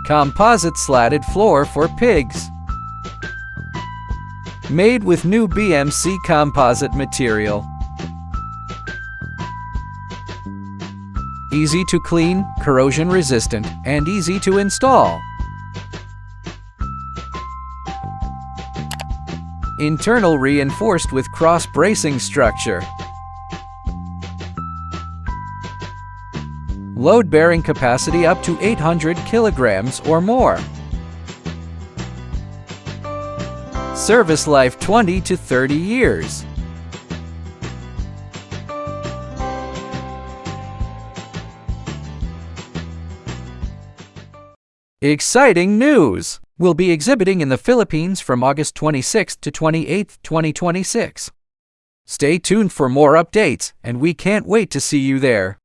Composite slatted floor for pigs. Made with new BMC composite material. Easy to clean, corrosion resistant, and easy to install. Internal reinforced with cross-bracing structure. Load-bearing capacity up to 800 kilograms or more. Service life 20 to 30 years. Exciting news! We'll be exhibiting in the Philippines from August 26 to 28, 2026. Stay tuned for more updates, and we can't wait to see you there.